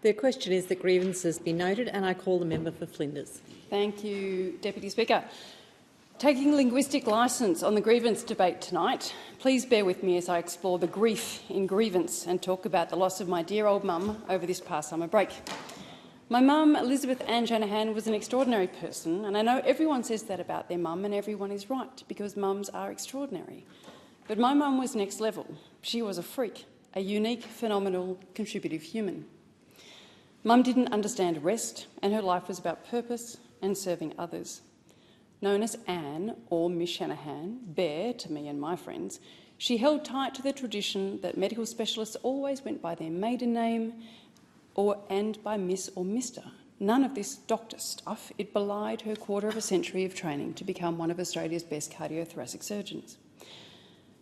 The question is that grievances be noted, and I call the member for Flinders. Thank you, Deputy Speaker. Taking linguistic licence on the grievance debate tonight, please bear with me as I explore the grief in grievance and talk about the loss of my dear old mum over this past summer break. My mum, Elizabeth Ann Shanahan, was an extraordinary person, and I know everyone says that about their mum, and everyone is right, because mums are extraordinary. But my mum was next level. She was a freak, a unique, phenomenal, contributive human. Mum didn't understand rest, and her life was about purpose and serving others. Known as Anne, or Miss Shanahan, Bear to me and my friends, she held tight to the tradition that medical specialists always went by their maiden name and by Miss or Mr. None of this doctor stuff. It belied her quarter of a century of training to become one of Australia's best cardiothoracic surgeons.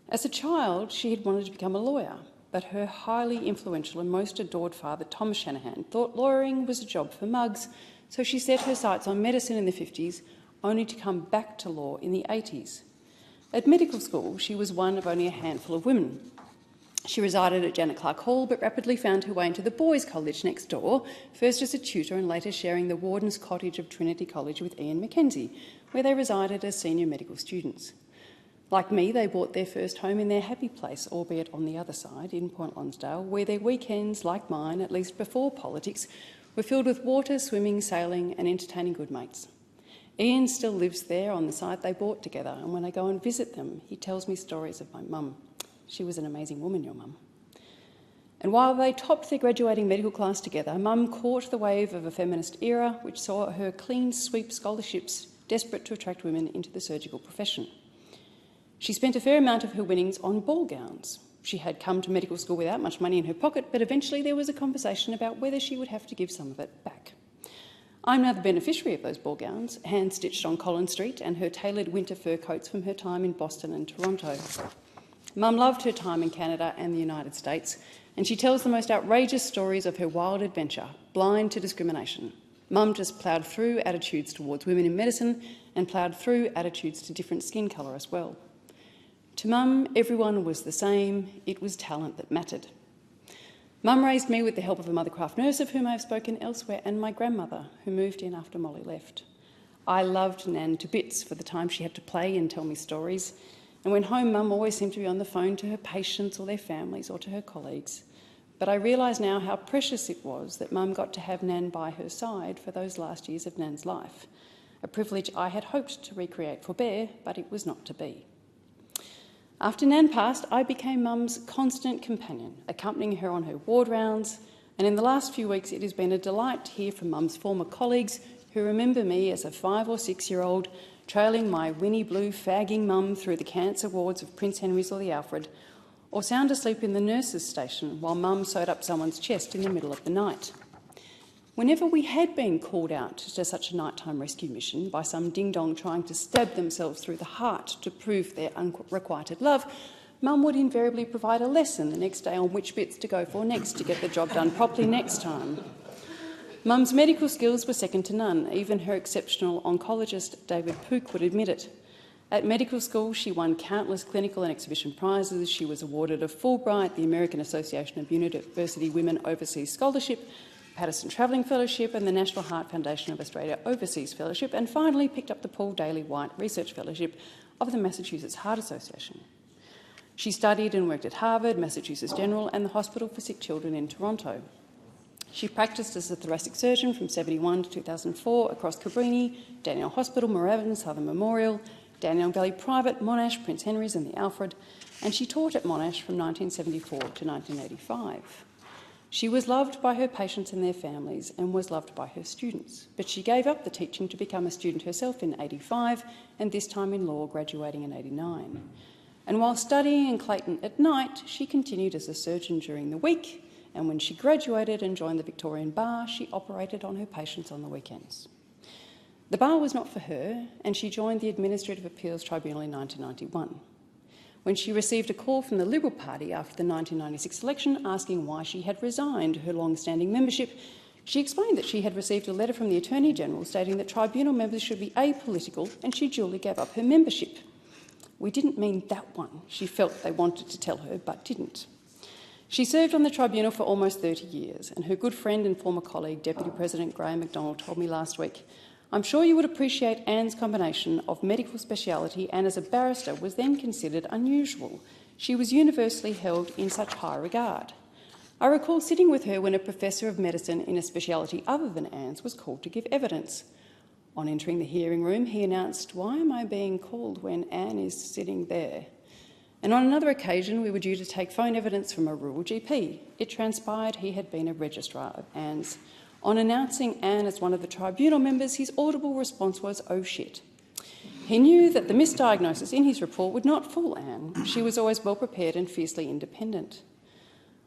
As a child, she had wanted to become a lawyer, but her highly influential and most adored father, Thomas Shanahan, thought lawyering was a job for mugs, so she set her sights on medicine in the 50s, only to come back to law in the 80s. At medical school, she was one of only a handful of women. She resided at Janet Clark Hall, but rapidly found her way into the boys' college next door, first as a tutor and later sharing the warden's cottage of Trinity College with Ian Mackenzie, where they resided as senior medical students. Like me, they bought their first home in their happy place, albeit on the other side, in Point Lonsdale, where their weekends, like mine, at least before politics, were filled with water, swimming, sailing and entertaining good mates. Ian still lives there on the site they bought together, and when I go and visit them, he tells me stories of my mum. She was an amazing woman, your mum. And while they topped their graduating medical class together, Mum caught the wave of a feminist era which saw her clean sweep scholarships desperate to attract women into the surgical profession. She spent a fair amount of her winnings on ball gowns. She had come to medical school without much money in her pocket, but eventually there was a conversation about whether she would have to give some of it back. I'm now the beneficiary of those ball gowns, hand-stitched on Collins Street, and her tailored winter fur coats from her time in Boston and Toronto. Mum loved her time in Canada and the United States, and she tells the most outrageous stories of her wild adventure, blind to discrimination. Mum just ploughed through attitudes towards women in medicine and ploughed through attitudes to different skin colour as well. To Mum, everyone was the same. It was talent that mattered. Mum raised me with the help of a Mothercraft nurse of whom I have spoken elsewhere, and my grandmother, who moved in after Molly left. I loved Nan to bits for the time she had to play and tell me stories, and when home, Mum always seemed to be on the phone to her patients or their families or to her colleagues. But I realise now how precious it was that Mum got to have Nan by her side for those last years of Nan's life, a privilege I had hoped to recreate for Bear, but it was not to be. After Nan passed, I became Mum's constant companion, accompanying her on her ward rounds, and in the last few weeks it has been a delight to hear from Mum's former colleagues who remember me as a 5 or 6 year old trailing my Winnie Blue fagging mum through the cancer wards of Prince Henry's or the Alfred, or sound asleep in the nurses' station while Mum sewed up someone's chest in the middle of the night. Whenever we had been called out to such a nighttime rescue mission by some ding-dong trying to stab themselves through the heart to prove their unrequited love, Mum would invariably provide a lesson the next day on which bits to go for next to get the job done properly next time. Mum's medical skills were second to none. Even her exceptional oncologist, David Pook, would admit it. At medical school, she won countless clinical and exhibition prizes. She was awarded a Fulbright, the American Association of University Women Overseas Scholarship, Patterson Travelling Fellowship and the National Heart Foundation of Australia Overseas Fellowship, and finally picked up the Paul Daly White Research Fellowship of the Massachusetts Heart Association. She studied and worked at Harvard, Massachusetts General and the Hospital for Sick Children in Toronto. She practised as a thoracic surgeon from 1971 to 2004 across Cabrini, Daniel Hospital, Moorabbin, Southern Memorial, Dandenong Valley Private, Monash, Prince Henry's and the Alfred, and she taught at Monash from 1974 to 1985. She was loved by her patients and their families and was loved by her students, but she gave up the teaching to become a student herself in 1985 and this time in law, graduating in 1989. And while studying in Clayton at night, she continued as a surgeon during the week, and when she graduated and joined the Victorian Bar, she operated on her patients on the weekends. The bar was not for her, and she joined the Administrative Appeals Tribunal in 1991. When she received a call from the Liberal Party after the 1996 election asking why she had resigned her long-standing membership, she explained that she had received a letter from the Attorney-General stating that tribunal members should be apolitical, and she duly gave up her membership. We didn't mean that one, she felt they wanted to tell her but didn't. She served on the tribunal for almost 30 years, and her good friend and former colleague, Deputy President Graham McDonald, told me last week, "I'm sure you would appreciate Anne's combination of medical speciality and as a barrister was then considered unusual. She was universally held in such high regard." I recall sitting with her when a professor of medicine in a speciality other than Anne's was called to give evidence. On entering the hearing room, he announced, "Why am I being called when Anne is sitting there?" And on another occasion, we were due to take phone evidence from a rural GP. It transpired he had been a registrar of Anne's. On announcing Anne as one of the tribunal members, his audible response was, "Oh shit." He knew that the misdiagnosis in his report would not fool Anne. She was always well prepared and fiercely independent.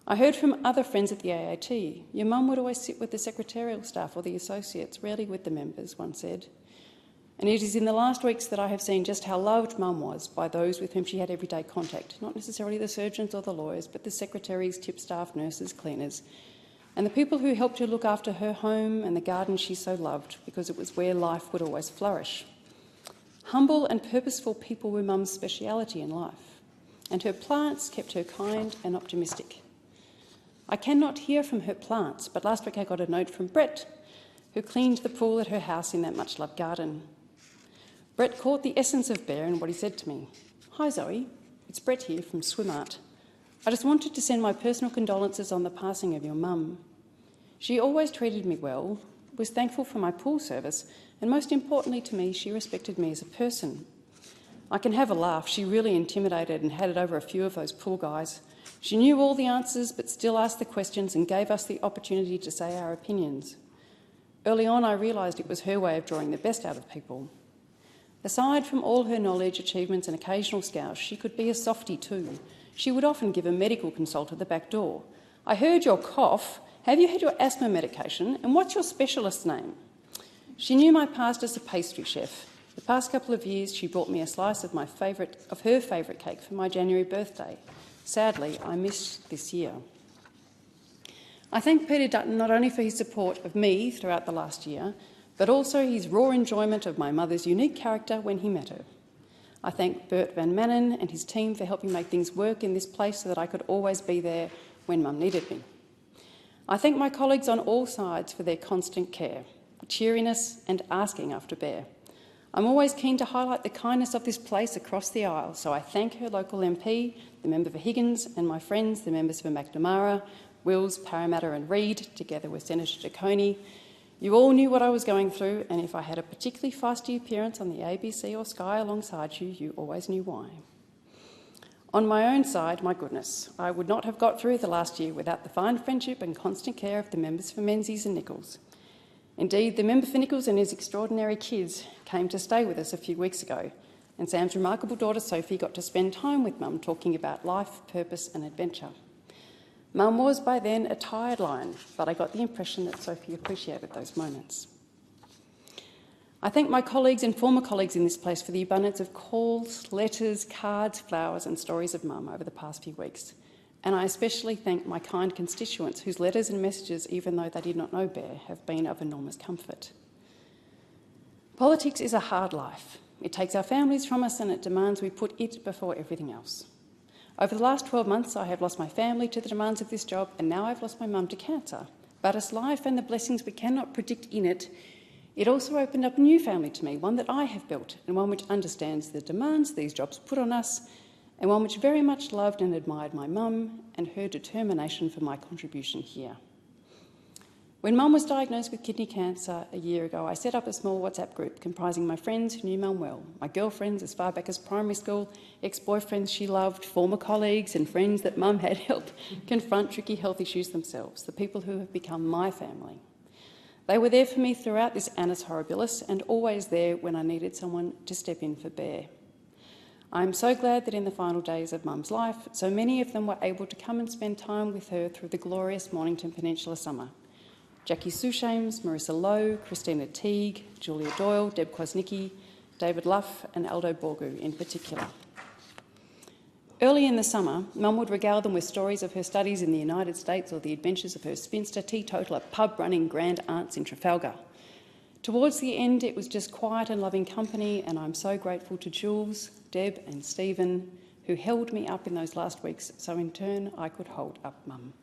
I heard from other friends at the AAT, "Your mum would always sit with the secretarial staff or the associates, rarely with the members," one said. And it is in the last weeks that I have seen just how loved Mum was by those with whom she had everyday contact, not necessarily the surgeons or the lawyers, but the secretaries, tip staff, nurses, cleaners, and the people who helped her look after her home and the garden she so loved, because it was where life would always flourish. Humble and purposeful people were Mum's speciality in life, and her plants kept her kind and optimistic. I cannot hear from her plants, but last week I got a note from Brett, who cleaned the pool at her house in that much-loved garden. Brett caught the essence of Bear in what he said to me. "Hi Zoe, it's Brett here from SwimArt. I just wanted to send my personal condolences on the passing of your mum. She always treated me well, was thankful for my pool service, and most importantly to me, she respected me as a person. I can have a laugh. She really intimidated and had it over a few of those pool guys. She knew all the answers but still asked the questions and gave us the opportunity to say our opinions. Early on, I realised it was her way of drawing the best out of people. Aside from all her knowledge, achievements and occasional scouts, she could be a softie too. She would often give a medical consult at the back door. I heard your cough. Have you had your asthma medication? And what's your specialist's name? She knew my past as a pastry chef. The past couple of years, she brought me a slice of her favourite cake for my January birthday. Sadly, I missed this year. I thank Peter Dutton not only for his support of me throughout the last year, but also his raw enjoyment of my mother's unique character when he met her. I thank Bert Van Manen and his team for helping make things work in this place so that I could always be there when Mum needed me. I thank my colleagues on all sides for their constant care, cheeriness and asking after Bear. I'm always keen to highlight the kindness of this place across the aisle, so I thank her local MP, the member for Higgins, and my friends, the members for McNamara, Wills, Parramatta and Reid, together with Senator Coney. You all knew what I was going through, and if I had a particularly feisty appearance on the ABC or Sky alongside you, you always knew why. On my own side, my goodness, I would not have got through the last year without the fine friendship and constant care of the members for Menzies and Nichols. Indeed, the member for Nichols and his extraordinary kids came to stay with us a few weeks ago, and Sam's remarkable daughter Sophie got to spend time with Mum talking about life, purpose and adventure. Mum was by then a tired lion, but I got the impression that Sophie appreciated those moments. I thank my colleagues and former colleagues in this place for the abundance of calls, letters, cards, flowers and stories of Mum over the past few weeks. And I especially thank my kind constituents whose letters and messages, even though they did not know Bear, have been of enormous comfort. Politics is a hard life. It takes our families from us and it demands we put it before everything else. Over the last 12 months, I have lost my family to the demands of this job, and now I've lost my mum to cancer. But as life and the blessings we cannot predict in it, it also opened up a new family to me, one that I have built, and one which understands the demands these jobs put on us, and one which very much loved and admired my mum and her determination for my contribution here. When Mum was diagnosed with kidney cancer a year ago, I set up a small WhatsApp group comprising my friends who knew Mum well, my girlfriends as far back as primary school, ex-boyfriends she loved, former colleagues and friends that Mum had helped confront tricky health issues themselves, the people who have become my family. They were there for me throughout this annus horribilis and always there when I needed someone to step in for Bear. I am so glad that in the final days of Mum's life, so many of them were able to come and spend time with her through the glorious Mornington Peninsula summer. Jackie Sushames, Marissa Lowe, Christina Teague, Julia Doyle, Deb Kwasnicki, David Luff and Aldo Borgu in particular. Early in the summer, Mum would regale them with stories of her studies in the United States or the adventures of her spinster teetotaler pub-running grand aunts in Trafalgar. Towards the end, it was just quiet and loving company, and I'm so grateful to Jules, Deb and Stephen, who held me up in those last weeks so in turn I could hold up Mum.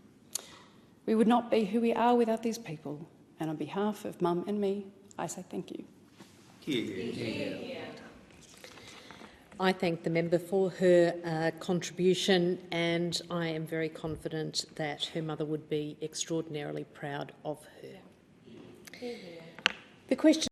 We would not be who we are without these people, and on behalf of Mum and me, I say thank you. I thank the member for her contribution, and I am very confident that her mother would be extraordinarily proud of her. The question